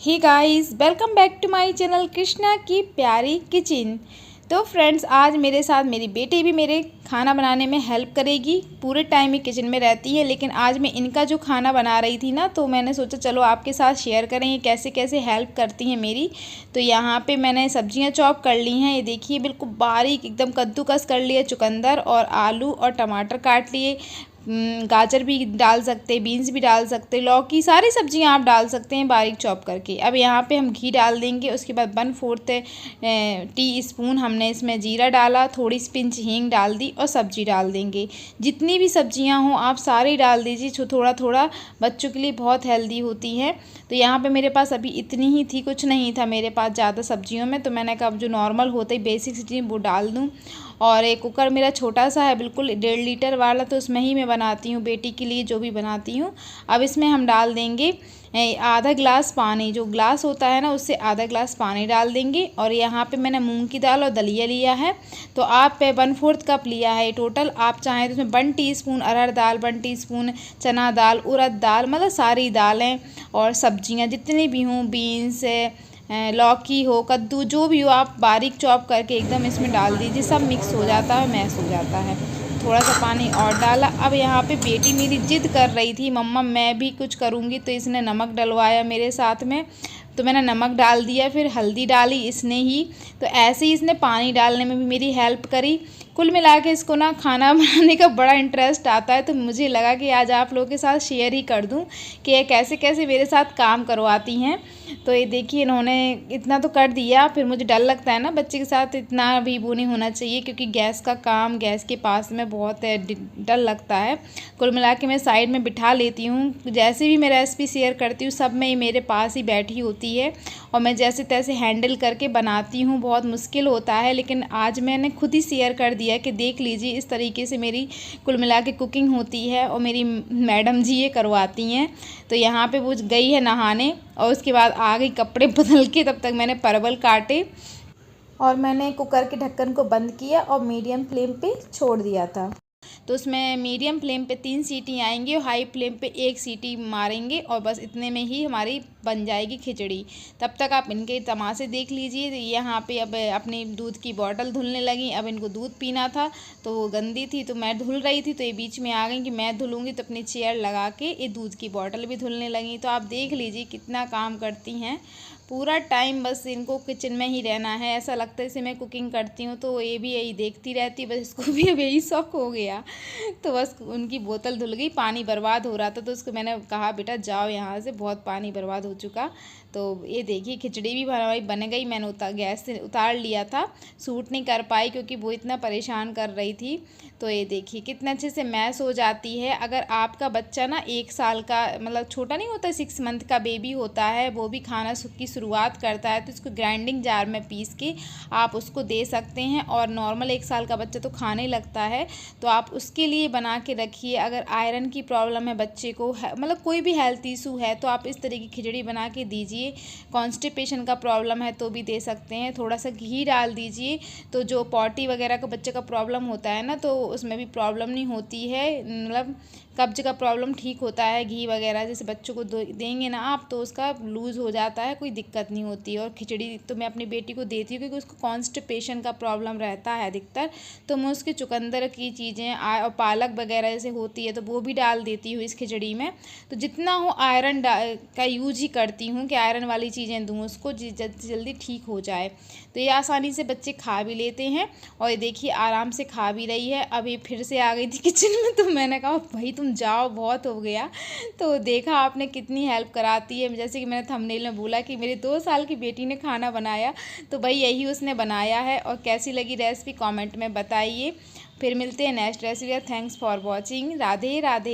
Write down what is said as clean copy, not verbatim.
Hey guys, welcome back to my channel Krishna की प्यारी kitchen. तो फ्रेंड्स, आज मेरे साथ मेरी बेटी भी मेरे खाना बनाने में हेल्प करेगी। पूरे टाइम ही किचन में रहती है, लेकिन आज मैं इनका जो खाना बना रही थी ना, तो मैंने सोचा चलो आपके साथ शेयर करें ये कैसे कैसे हेल्प करती हैं मेरी। तो यहाँ पे मैंने सब्जियाँ चॉप कर ली हैं। ये देखिए बिल्कुल बारीक एकदम कद्दूकस कर लिए, चुकंदर और आलू और टमाटर काट लिए। गाजर भी डाल सकते हैं, बीन्स भी डाल सकते हैं, लौकी, सारी सब्जियां आप डाल सकते हैं बारीक चॉप करके। अब यहाँ पे हम घी डाल देंगे। उसके बाद 1/4 टी स्पून हमने इसमें जीरा डाला, थोड़ी सी पिंच हींग डाल दी और सब्जी डाल देंगे। जितनी भी सब्जियां हों आप सारी डाल दीजिए, थोड़ा थोड़ा, बच्चों के लिए बहुत हेल्दी होती है। तो यहाँ पे मेरे पास अभी इतनी ही थी, कुछ नहीं था मेरे पास ज़्यादा सब्जियों में, तो मैंने कहा जो नॉर्मल होते ही बेसिक चीज़ें वो डाल दूँ। और एक कुकर मेरा छोटा सा है, बिल्कुल 1.5 लीटर वाला, तो उसमें ही मैं बनाती हूँ बेटी के लिए जो भी बनाती हूँ। अब इसमें हम डाल देंगे आधा ग्लास पानी, जो ग्लास होता है ना उससे आधा ग्लास पानी डाल देंगे। और यहाँ पे मैंने मूंग की दाल और दलिया लिया है, तो आप 1/4 कप लिया है टोटल। आप चाहें तो उसमें 1 टीस्पून अरहर दाल, 1 टीस्पून चना दाल, उड़द दाल, मतलब सारी दालें और सब्जियाँ जितनी भी हों, बीन्स लौकी हो, कद्दू, जो भी हो आप बारीक चॉप करके एकदम इसमें डाल दीजिए। सब मिक्स हो जाता है, मैश हो जाता है। थोड़ा सा पानी और डाला। अब यहाँ पे बेटी मेरी जिद कर रही थी, मम्मा मैं भी कुछ करूँगी, तो इसने नमक डलवाया मेरे साथ में, तो मैंने नमक डाल दिया। फिर हल्दी डाली इसने ही। तो ऐसे ही इसने पानी डालने में भी मेरी हेल्प करी। कुल मिला के इसको ना खाना बनाने का बड़ा इंटरेस्ट आता है, तो मुझे लगा कि आज आप लोगों के साथ शेयर ही कर दूं कि ये कैसे कैसे मेरे साथ काम करवाती हैं। तो ये देखिए इन्होंने इतना तो कर दिया। फिर मुझे डर लगता है ना बच्चे के साथ, इतना भी वो नहीं होना चाहिए, क्योंकि गैस का काम, गैस के पास में बहुत डर लगता है। कुल मिला के मैं साइड में बिठा लेती हूँ। जैसे भी मैं रेसिपी शेयर करती हूँ सब में मेरे पास ही बैठी होती है, और मैं जैसे तैसे हैंडल करके बनाती हूँ। बहुत मुश्किल होता है, लेकिन आज मैंने खुद ही शेयर कर दिया कि देख लीजिए इस तरीके से मेरी कुल मिला के कुकिंग होती है, और मेरी मैडम जी ये करवाती हैं। तो यहाँ पे वो गई है नहाने, और उसके बाद आ गई कपड़े बदल के। तब तक मैंने परवल काटे और मैंने कुकर के ढक्कन को बंद किया और मीडियम फ्लेम पे छोड़ दिया था। तो उसमें मीडियम फ्लेम पे 3 सीटी आएंगी और हाई फ्लेम पे 1 सीटी मारेंगे, और बस इतने में ही हमारी बन जाएगी खिचड़ी। तब तक आप इनके तमाशे देख लीजिए। यहाँ पे अब अपनी दूध की बॉटल धुलने लगी। अब इनको दूध पीना था, तो वो गंदी थी तो मैं धुल रही थी, तो ये बीच में आ गई कि मैं धुलूँगी, तो अपनी चेयर लगा के ये दूध की बॉटल भी धुलने लगी। तो आप देख लीजिए कितना काम करती हैं। पूरा टाइम बस इनको किचन में ही रहना है। ऐसा लगता है जैसे मैं कुकिंग करती हूँ तो ये भी यही देखती रहती है, बस इसको भी अब यही शौक हो गया। तो बस उनकी बोतल धुल गई, पानी बर्बाद हो रहा था, तो उसको मैंने कहा बेटा जाओ यहाँ से, बहुत पानी बर्बाद हो चुका। तो ये देखिए खिचड़ी भी बन गई। मैंने गैस से उतार लिया था, सूट नहीं कर पाई क्योंकि वो इतना परेशान कर रही थी। तो ये देखिए कितना अच्छे से मैश हो जाती है। अगर आपका बच्चा ना 1 साल का, मतलब छोटा नहीं होता, 6 मंथ का बेबी होता है, वो भी खाना की शुरुआत करता है, तो इसको ग्राइंडिंग जार में पीस के आप उसको दे सकते हैं। और नॉर्मल 1 साल का बच्चा तो खाने लगता है, तो आप उसके लिए बना के रखिए। अगर आयरन की प्रॉब्लम है बच्चे को, मतलब कोई भी हेल्थ इशू है, तो आप इस तरह की खिचड़ी बना के दीजिए। कॉन्स्टिपेशन का प्रॉब्लम है तो भी दे सकते हैं। थोड़ा सा घी डाल दीजिए, तो जो पॉटी वगैरह का बच्चे का प्रॉब्लम होता है ना, तो उसमें भी प्रॉब्लम नहीं होती है, मतलब कब्ज का प्रॉब्लम ठीक होता है। घी वगैरह जैसे बच्चों को देंगे ना आप, तो उसका लूज़ हो जाता है, कोई दिक्कत नहीं होती है। और खिचड़ी तो मैं अपनी बेटी को देती हूँ क्योंकि उसको कॉन्स्टिपेशन का प्रॉब्लम रहता है अधिकतर, तो मैं उसके चुकंदर की चीज़ें और पालक वगैरह जैसे होती है तो वो भी डाल देती हूँ इस खिचड़ी में। तो जितना हो आयरन का यूज ही करती हूँ कि आयरन वाली चीज़ें दूँ उसको, जल्दी ठीक हो जाए। तो ये आसानी से बच्चे खा भी लेते हैं, और ये देखिए आराम से खा भी रही है। अभी फिर से आ गई थी किचन में, तो मैंने कहा भाई तुम जाओ, बहुत हो गया। तो देखा आपने कितनी हेल्प कराती है। जैसे कि मैंने थंबनेल में बोला कि मेरी 2 साल की बेटी ने खाना बनाया, तो भाई यही उसने बनाया है। और कैसी लगी रेसिपी कमेंट में बताइए। फिर मिलते हैं next recipe. Thanks for watching. Radhe Radhe.